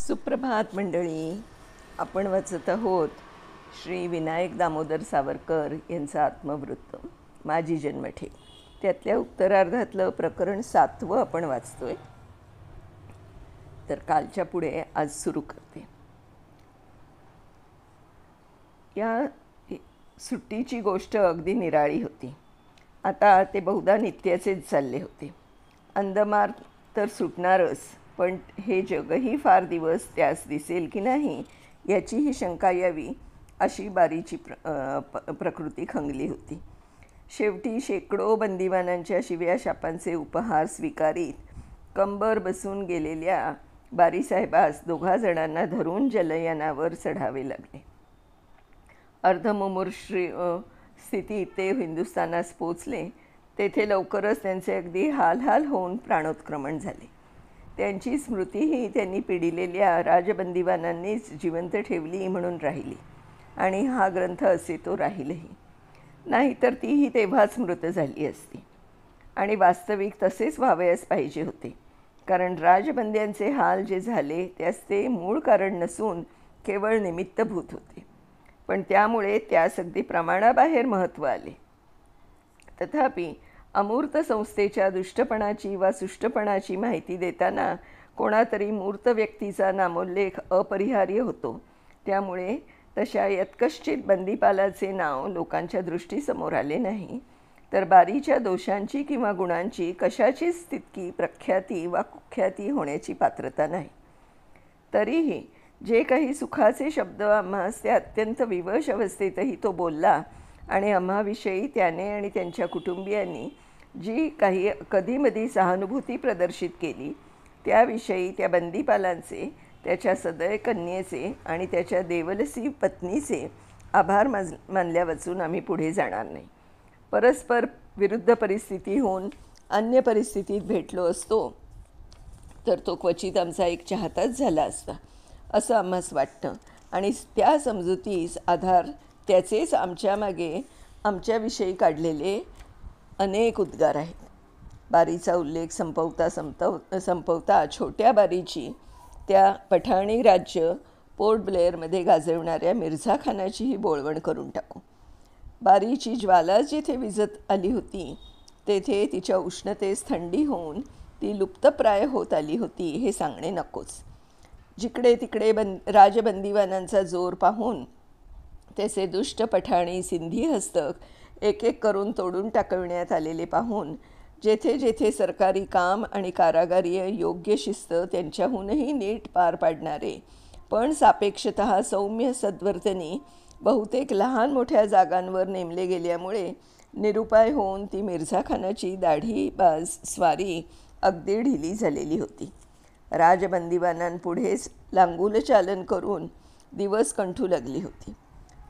सुप्रभात मंडळी. आपण वाचत आहोत श्री विनायक दामोदर सावरकर यांचं आत्मवृत्त माझी जन्मठेप. त्यातल्या उत्तरार्धातलं प्रकरण 7वं आपण वाचतोय. तर कालच्या पुढे आज सुरू करते. या सुट्टीची गोष्ट अगदी निराळी होती. आता ते बहुधा नित्याचेच चालले होते. अंदमान तर सुटणारच, पण हे जगही फार दिवस त्यास दिसेल की नाही याचीही शंका यावी अशी बारीची प्रकृती खंगली होती. शेवटी शेकडो बंदिवानांच्या शिव्या शापांचे उपहार स्वीकारीत कंबर बसून गेलेल्या बारीसाहेबास 2 जणांना धरून जलयानावर चढावे लागले. अर्धमुमूर्ष स्थितीत ते हिंदुस्थानास पोचले. तेथे लवकरच त्यांचे अगदी हाल होऊन प्राणोत्क्रमण झाले. त्यांची स्मृतीही त्यांनी पिडिलेल्या राजबंदिवानांनीच जिवंत ठेवली म्हणून राहिली आणि हा ग्रंथ असे तो राहीलही. नाहीतर तीही तेव्हाच मृत झाली असती. आणि वास्तविक तसेच व्हावयास पाहिजे होते, कारण राजबंद्यांचे हाल जे झाले त्यास ते मूळ कारण नसून केवळ निमित्तभूत होते. पण त्यामुळे त्यास अगदी प्रमाणाबाहेर महत्त्व आले. तथापि अमूर्त संस्थेच्या दुष्टपणाची वा सुष्टपणाची माहिती देताना कोणातरी मूर्त व्यक्तीचा नामोल्लेख अपरिहार्य होतो. त्यामुळे तशा यत्कश्चित बंदीपालाचे नाव लोकांच्या दृष्टीसमोर आले नाही, तर बारीच्या दोषांची किंवा गुणांची कशाचीच तितकी प्रख्याती वा कुख्याती होण्याची पात्रता नाही. तरीही जे काही सुखाचे शब्द आम्हास त्या अत्यंत विवश अवस्थेतही तो बोलला आणि आम्हाविषयी त्याने आणि त्यांच्या कुटुंबियांनी जी काही कधीमधी सहानुभूती प्रदर्शित केली, त्याविषयी त्या बंदीपालांचे, त्याच्या सदय कन्येचे आणि त्याच्या देवलसी पत्नीचे आभार मानल्या वाचून आम्ही पुढे जाणार नाही. परस्पर विरुद्ध परिस्थिती होऊन अन्य परिस्थितीत भेटलो असतो तर तो क्वचित आमचा एक चाहताच झाला असता असं आम्हास वाटतं. आणि त्या समजुतीस आधार त्याचेच आमच्या मागे आमच्याविषयी काढलेले अनेक उद्गार आहेत. बारीचा उल्लेख संपवता छोट्या बारीची त्या पठाणी राज्य पोर्ट ब्लेअरमध्ये गाजवणाऱ्या मिर्झा खानाचीही बोळवण करून टाकू. बारीची ज्वाला जिथे विझत आली होती तेथे तिच्या उष्णतेस थंडी होऊन ती लुप्तप्राय होत आली होती हे सांगणे नकोच. जिकडे तिकडे राजबंदिवानांचा जोर पाहून त्याचे दुष्ट पठाणी सिंधी हस्तक एक एक करून तोडून टाकविण्यात आलेले पाहून जेथे जेथे सरकारी काम आणि कारागारीय योग्य शिस्त त्यांच्याहूनही नीट पार पाडणारे पण सापेक्षतः सौम्य सद्वर्तनी बहुतेक लहान मोठ्या जागांवर नेमले गेल्यामुळे निरुपाय होऊन ती मिर्झा खानाची दाढीबाज स्वारी अगदी ढिली झालेली होती. राजबंदिवानांपुढेच लांगुलचालन करून दिवस कंठू लागली होती.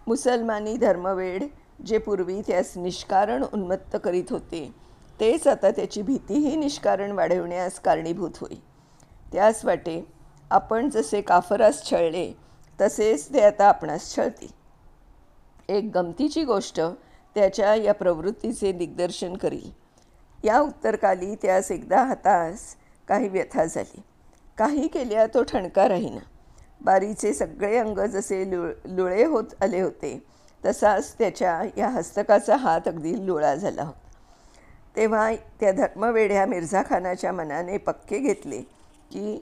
मुसलमानी धर्मवेड जे पूर्वी त्यास निष्कारण उन्मत्त करीत होते तेच आता त्याची भीतीही निष्कारण वाढवण्यास कारणीभूत होई. त्यास वाटे आपण जसे काफरास छळले तसेच ते आता आपणास छळतील. एक गमतीची गोष्ट त्याच्या या प्रवृत्तीचे दिग्दर्शन करील. या उत्तरकाली त्यास एकदा हातास काही व्यथा झाली. काही केल्या तो ठणका राहीना. बारीचे सगळे अंग जसे लुळे होत आले होते तसाच त्याच्या या हस्तकाचा हात अगदी लुळा झाला होता. तेव्हा त्या धर्मवेड्या मिर्झा खानाच्या मनाने पक्के घेतले की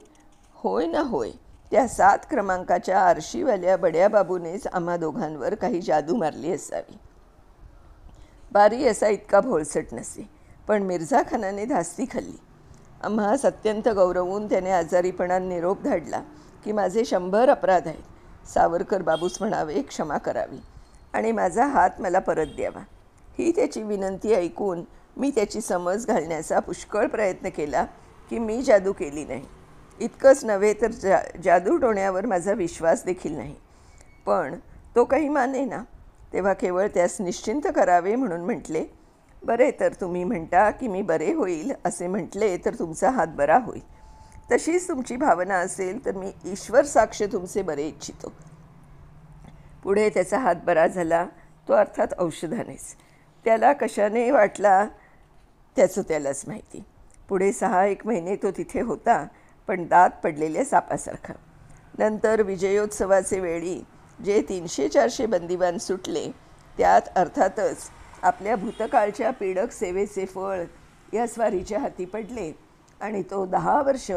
होय ना होय त्या 7 क्रमांकाच्या आरशीवाल्या बड्या बाबूनेच आम्हा दोघांवर काही जादू मारली असावी. बारी असा इतका भोळसट नसे, पण मिर्झा खानाने धास्ती खाल्ली. आम्हास अत्यंत गौरवून त्याने आजारीपणाने निरोप धाडला की माझे 100 अपराध आहेत. सावरकर बाबूस म्हणावे क्षमा करावी आणि माझा हात मला परत द्यावा. ही त्याची विनंती ऐकून मी त्याची समज घालण्याचा पुष्कळ प्रयत्न केला की मी जादू केली नाही. इतकंच नव्हे तर जादू टोण्यावर माझा विश्वास देखील नाही. पण तो काही माने ना. तेव्हा केवळ त्यास निश्चिंत करावे म्हणून म्हटले, बरे तर तुम्ही म्हणता की मी बरे होईल असे म्हटले तर तुमचा हात बरा होईल. तशीच तुमची भावना असेल तर मी ईश्वर साक्ष तुमचे बरे इच्छितो. पुढे त्याचा हात बरा झाला, तो अर्थात औषधानेच. त्याला कशाने वाटला त्याचं त्यालाच माहिती. पुढे 6 एक महिने तो तिथे होता, पण दात पडलेल्या सापासारखा. नंतर विजयोत्सवाचे वेळी जे 300-400 बंदिवान सुटले त्यात अर्थातच आपल्या भूतकाळच्या पीडक सेवेचे फळ या स्वारीच्या हाती पडले आणि तो 10 वर्ष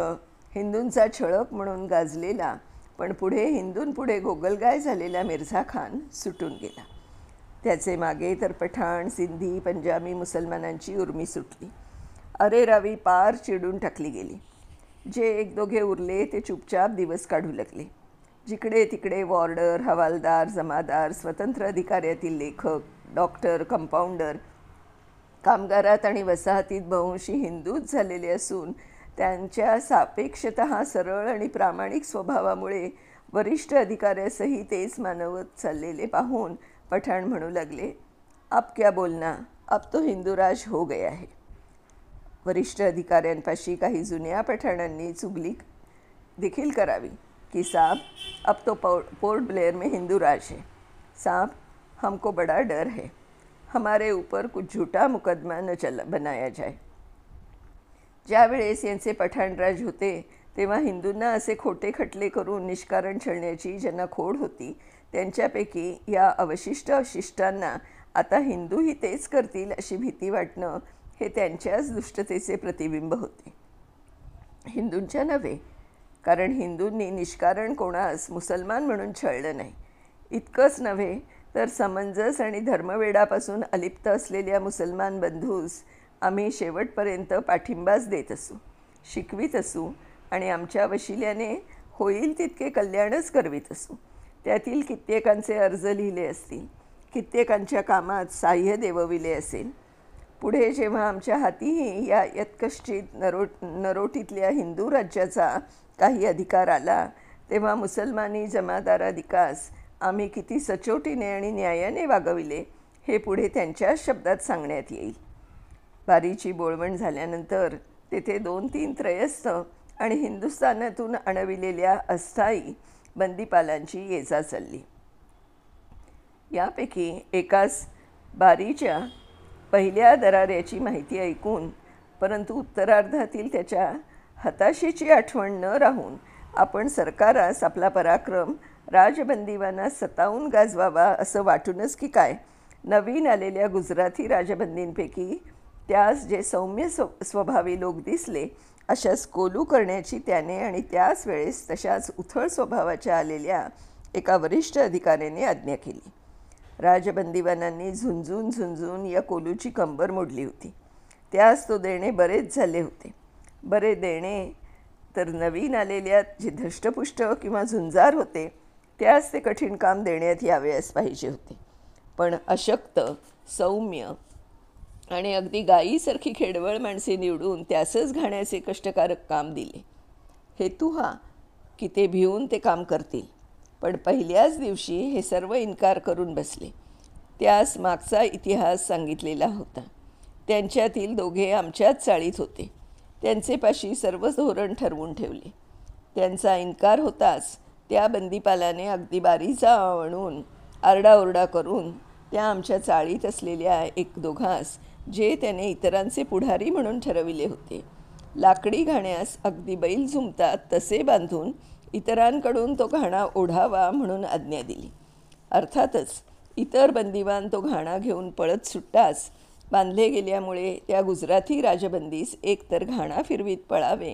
हिंदूंचा छळक म्हणून गाजलेला पण पुढे हिंदूंपुढे गोगलगाय झालेला मिर्झा खान सुटून गेला. त्याचे मागे तर पठाण, सिंधी, पंजाबी मुसलमानांची उर्मी सुटली. अरेरावी पार चिडून टाकली गेली. जे एक दोघे उरले ते चुपचाप दिवस काढू लागले. जिकडे तिकडे वॉर्डर, हवालदार, जमादार, स्वतंत्र अधिकाऱ्यातील लेखक, डॉक्टर, कंपाऊंडर कामगारात आणि वसाहतीत बहुंशी हिंदूच झालेले असून त्यांच्या सापेक्षतः सरळ आणि प्रामाणिक स्वभावामुळे वरिष्ठ अधिकाऱ्यासही तेच मानवत चाललेले पाहून पठाण म्हणू लागले, अब क्या बोलना, अब तो हिंदूराज हो गया है. वरिष्ठ अधिकाऱ्यांपाशी काही जुन्या पठाणांनी चुगली देखील करावी कि साहब अब तो पोर्ट ब्लेयर में हिंदू राज है, साहब हमको बड़ा डर है, हमारे ऊपर कुछ झूठा मुकदमा न बनाया जाए. ज्यावेळेस यांचे पठाणराज होते तेव्हा हिंदूंना असे खोटे खटले करून निष्कारण छळण्याची ज्यांना खोड होती त्यांच्यापैकी या अवशिष्टांना आता हिंदूही तेच करतील अशी भीती वाटणं हे त्यांच्याच दुष्टतेचे प्रतिबिंब होते, हिंदूंच्या नव्हे. कारण हिंदूंनी निष्कारण कोणास मुसलमान म्हणून छळलं नाही. इतकंच नव्हे तर समंजस आणि धर्मवेडापासून अलिप्त असलेल्या मुसलमान बंधूस आम्ही शेवटपर्यंत पाठिंबाच देत असू, शिकवित असू आणि आमच्या वशिल्याने होईल तितके कल्याणच करवित असू. त्यातील कित्येकांचे अर्ज लिहिले असतील, कित्येकांच्या कामात साह्य देवविले असेल. पुढे जेव्हा आमच्या हातीही या यत्कश्चित नरोटीतल्या हिंदू राज्याचा काही अधिकार आला तेव्हा मुसलमानी जमादाराधिकास आम्ही किती सचोटीने आणि न्यायाने वागविले हे पुढे त्यांच्याच शब्दात सांगण्यात येईल. बारीची बोळवण झाल्यानंतर तेथे 2-3 त्रयस्थ आणि हिंदुस्थानातून आणविलेल्या अस्थायी बंदीपालांची ये-जा चालली. यापैकी एकास बारीच्या पहिल्या दराऱ्याची माहिती ऐकून परंतु उत्तरार्धातील त्याच्या हताशेची आठवण न राहून आपण सरकारास आपला पराक्रम राजबंदीवांना सतावून गाजवावा असं वाटूनच की काय नवीन आलेल्या गुजराती राजबंदींपैकी त्यास जे सौम्य स्वभावी लोक दिसले अशाच कोलू करण्याची त्याने आणि त्याच वेळेस तशाच उथळ स्वभावाच्या आलेल्या एका वरिष्ठ अधिकाऱ्याने आज्ञा केली. राजबंदीवानांनी झुंजून या कोलूची कंबर मोडली होती. त्यास तो देणे बरेच झाले होते. बरे देणे तर नवीन आलेल्या जे धष्टपुष्ट किंवा झुंजार होते त्यास ते कठीण काम देण्यात यावेस पाहिजे होते. पण अशक्त, सौम्य आणि अगदी गायीसारखी खेडवळ माणसे निवडून त्यासच घाण्याचे कष्टकारक काम दिले. हेतू हा की ते भिवून ते काम करतील. पण पहिल्याच दिवशी हे सर्व इन्कार करून बसले. त्यास मागचा इतिहास सांगितलेला होता. त्यांच्यातील दोघे आमच्याच चाळीत होते. त्यांचेपाशी सर्व धोरण ठरवून ठेवले. त्यांचा इन्कार होताच त्या बंदीपालाने अगदी बारीचा आणून आरडाओरडा करून त्या आमच्या चाळीत असलेल्या एक दोघांस जे त्याने इतरांचे पुढारी म्हणून ठरविले होते लाकडी घाण्यास अगदी बैल झुंपतात तसे बांधून इतरांकडून तो घाणा ओढावा म्हणून आज्ञा दिली. अर्थातच इतर बंदिवान तो घाणा घेऊन पळत सुटताच बांधले गेल्यामुळे त्या गुजराती राजबंदीस एकतर घाणा फिरवीत पळावे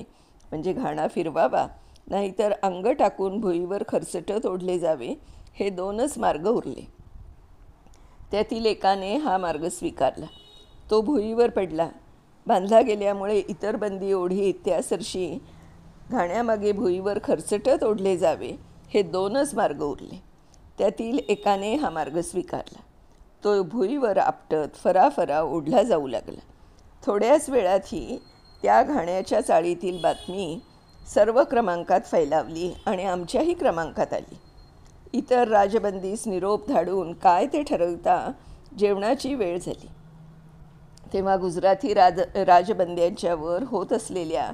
म्हणजे घाणा फिरवावा, नाहीतर अंग टाकून भुईवर खरचटत ओढले जावे हे 2च मार्ग उरले. त्यातील एकाने हा मार्ग स्वीकारला. तो भुईवर पडला. बांधला गेल्यामुळे इतर बंदी ओढीत त्यासरशी घाण्यामागे भुईवर खरचटत ओढले जावे हे 2च मार्ग उरले. त्यातील एकाने हा मार्ग स्वीकारला. तो भुईवर आपटत फराफरा ओढला जाऊ लागला. थोड्याच वेळातही त्या घाण्याच्या चाळीतील बातमी सर्व क्रमांकात फैलावली आणि आमच्याही क्रमांकात आली. इतर राजबंदीस निरोप धाडून काय ते ठरवता जेवणाची वेळ झाली. तेव्हा गुजराती राजबंद्यांच्यावर होत असलेल्या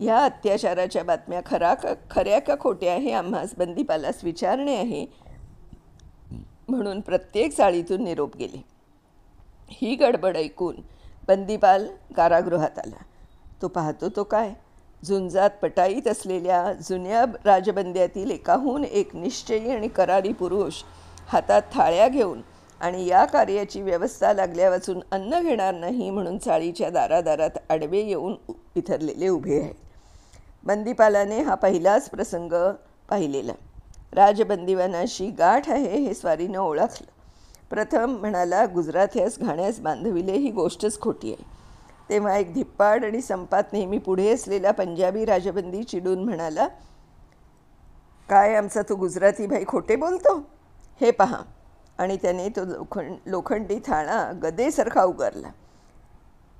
ह्या अत्याचाराच्या बातम्या खऱ्या का खोट्या हे आम्हास बंदीपालास विचारणे आहे म्हणून प्रत्येक चाळीतून निरोप गेले. ही गडबड ऐकून बंदीपाल कारागृहात आला. तो पाहतो तो काय झुंजात पटाईत असलेल्या जुन्या राजबंद्यातील एकाहून एक निश्चयी आणि करारी पुरुष हातात थाळ्या घेऊन आणि या कार्याची व्यवस्था लागल्यावाचून अन्न घेणार नाही म्हणून चाळीच्या दारादारात आडवे येऊन इथरलेले उभे आहेत. बंदीपालाने हा पहिलाच प्रसंग पाहिलेला. राजबंदीवानाशी गाठ आहे हे स्वारीनं ओळखलं. प्रथम म्हणाला, गुजराथ्यास घाण्यास बांधविले ही गोष्टच खोटी आहे. तेव्हा एक धिप्पाड आणि संपात नेहमी पुढे असलेला पंजाबी राजबंदी चिडून म्हणाला, काय आमचा तो गुजराती भाई खोटे बोलतो? हे पहा. आणि त्याने तो लोखंडी थाळा गदेसारखा उगारला.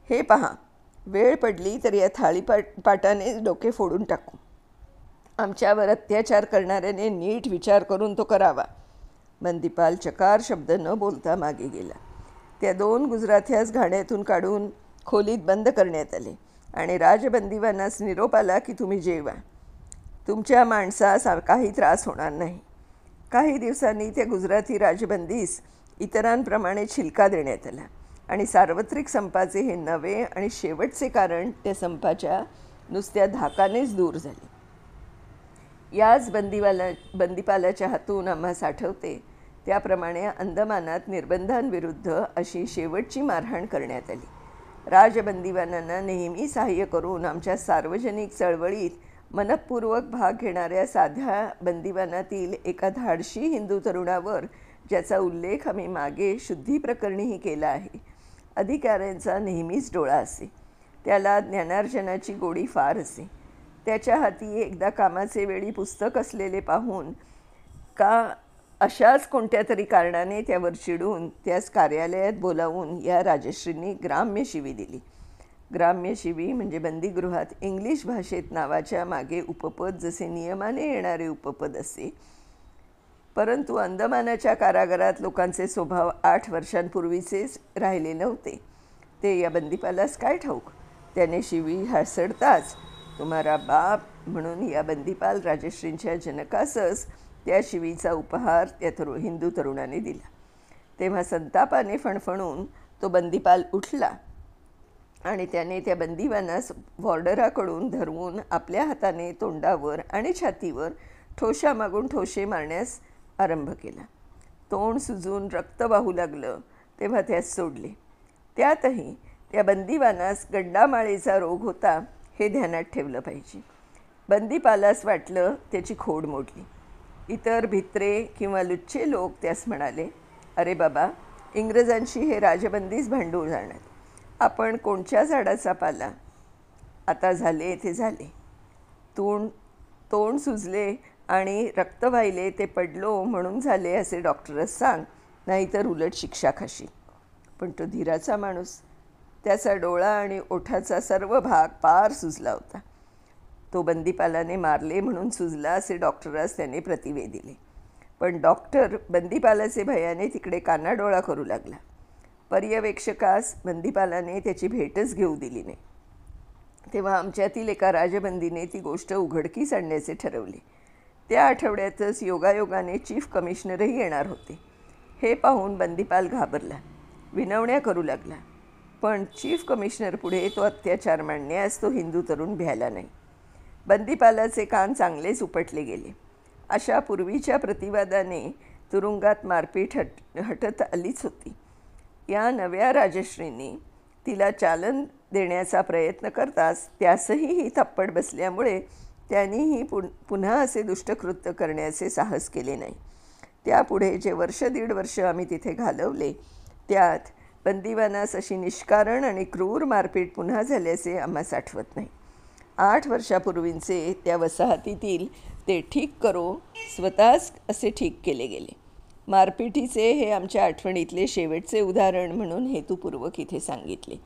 हे पहा, वेळ पडली तर या थाळीपाटाने डोके फोडून टाकू. आमच्यावर अत्याचार करणाऱ्याने नीट विचार करून तो करावा. बंदीपाल चकार शब्द न बोलता मागे गेला. त्या 2 गुजराथ्यास घाण्यातून काढून खोलीत बंद करण्यात आले आणि राजबंदीवानास निरोप आला की तुम्ही जेवा. तुमच्या माणसास काही त्रास होणार नाही. काही दिवसांनी त्या गुजराती राजबंदीस इतरांप्रमाणे छिलका देण्यात आला आणि सार्वत्रिक संपाचे हे नवे आणि शेवटचे कारण त्या संपाच्या नुसत्या धाकानेच दूर झाले. याच बंदीपालाच्या हातून आम्हास आठवते त्याप्रमाणे अंदमानात निर्बंधांविरुद्ध अशी शेवटची मारहाण करण्यात आली. राजबंदीवानांना नेहमी सहाय्य करून आमच्या सार्वजनिक चळवळीत मनपूर्वक भाग घेणाऱ्या साध्या बंदीवानातील एका धाडशी हिंदू तरुणावर, ज्याचा उल्लेख आम्ही मागे शुद्धीप्रकरणीही केला आहे, अधिकाऱ्यांचा नेहमीच डोळा असे. त्याला ज्ञानार्जनाची गोडी फार असे. त्याच्या हाती एकदा कामाचे वेळी पुस्तक असलेले पाहून का अशाच कोणत्या तरी कारणाने त्यावर चिडून त्यास कार्यालयात बोलावून या राजश्रींनी ग्राम्य शिवी दिली. ग्राम्य शिवी म्हणजे बंदीगृहात इंग्लिश भाषेत नावाच्या मागे उपपद जसे नियमाने येणारे उपपद असे. परंतु अंदमानाच्या कारागारात लोकांचे स्वभाव 8 वर्षांपूर्वीचेच राहिले नव्हते. ते या बंदीपालास काय ठाऊक. त्याने शिवी हासडताच तुम्हारा बाप म्हणून या बंदीपाल राजश्रींच्या जनकासच त्या शिवीचा उपहार त्या हिंदू तरुणाने दिला. तेव्हा संतापाने फणफणून तो बंदीपाल उठला आणि त्याने त्या बंदीवानास वॉर्डराकडून धरवून आपल्या हाताने तोंडावर आणि छातीवर ठोशा मागून ठोशे मारण्यास आरंभ केला. तोंड सुजून रक्त वाहू लागलं तेव्हा त्यास सोडले. त्यातही त्या बंदीवानास गंडामाळेचा रोग होता हे ध्यानात ठेवलं पाहिजे. बंदीपालास वाटलं त्याची खोड मोडली. इतर भित्रे किंवा लुच्चे लोक त्यास म्हणाले, अरे बाबा, इंग्रजांशी हे राजबंदीच भांडून जाणार. आपण कोणत्या झाडाचा पाला. आता झाले ते झाले. तोंड सुजले आणि रक्त वाहिले ते पडलो म्हणून झाले असे डॉक्टरच सांग, नाहीतर उलट शिक्षा खाशी. पण तो धीराचा माणूस. त्याचा डोळा आणि ओठाचा सर्व भाग पार सुजला होता. तो बंदीपालाने मारले म्हणून सुजला असे डॉक्टरास त्याने प्रतिवे दिले. पण डॉक्टर बंदीपालाचे भयाने तिकडे कानाडोळा करू लागला. पर्यवेक्षकास बंदीपालाने त्याची भेटच घेऊ दिली नाही. तेव्हा आमच्यातील एका राजबंदीने ती गोष्ट उघडकीस आणण्याचे ठरवले. त्या आठवड्यातच योगायोगाने चीफ कमिशनरही येणार होते. हे पाहून बंदीपाल घाबरला, विनवण्या करू लागला. पण चीफ कमिशनर पुढे तो अत्याचार मांडण्यास तो हिंदू तरुण भ्याला नाही. बंदीपालाचे कान चांगलेच उपटले गेले. अशा पूर्वीच्या प्रतिवादाने तुरुंगात मारपीट हटत आलीच होती. या नव्या राजश्रींनी तिला चालन देण्याचा प्रयत्न करताच त्यासही ही थप्पड बसल्यामुळे त्यांनीही पुन्हा असे दुष्टकृत्य करण्याचे साहस केले नाही. त्यापुढे जे 1.5 वर्ष आम्ही तिथे घालवले त्यात बंदीवानास अशी निष्कारण आणि क्रूर मारपीट पुन्हा झाल्याचे आम्हास आठवत नाही. 8 वर्षापूर्वींचे त्या वसाहतीतील ते ठीक करो स्वतःच असे ठीक केले गेले. मारपिटीचे हे आमच्या आठवणीतले शेवटचे उदाहरण म्हणून हेतुपूर्वक इथे सांगितले.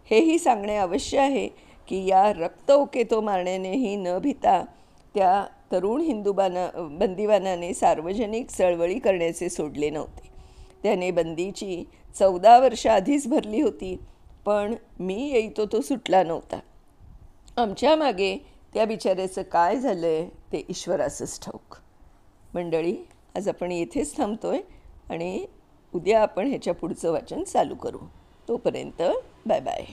हेही सांगणे अवश्य आहे की या रक्त ओकेतो मारण्यानेही न भीता त्या तरुण बंदीवानाने सार्वजनिक चळवळी करण्याचे सोडले नव्हते. त्याने बंदीची 14 वर्ष आधीच भरली होती, पण मी येईतो तो सुटला नव्हता. आमच्या मागे त्या बिचाऱ्याचं काय झालं आहे ते ईश्वरासच ठाऊक. मंडळी, आज आपण येथेच थांबतोय आणि उद्या आपण ह्याच्या पुढचं वाचन चालू करू. तोपर्यंत बाय बाय.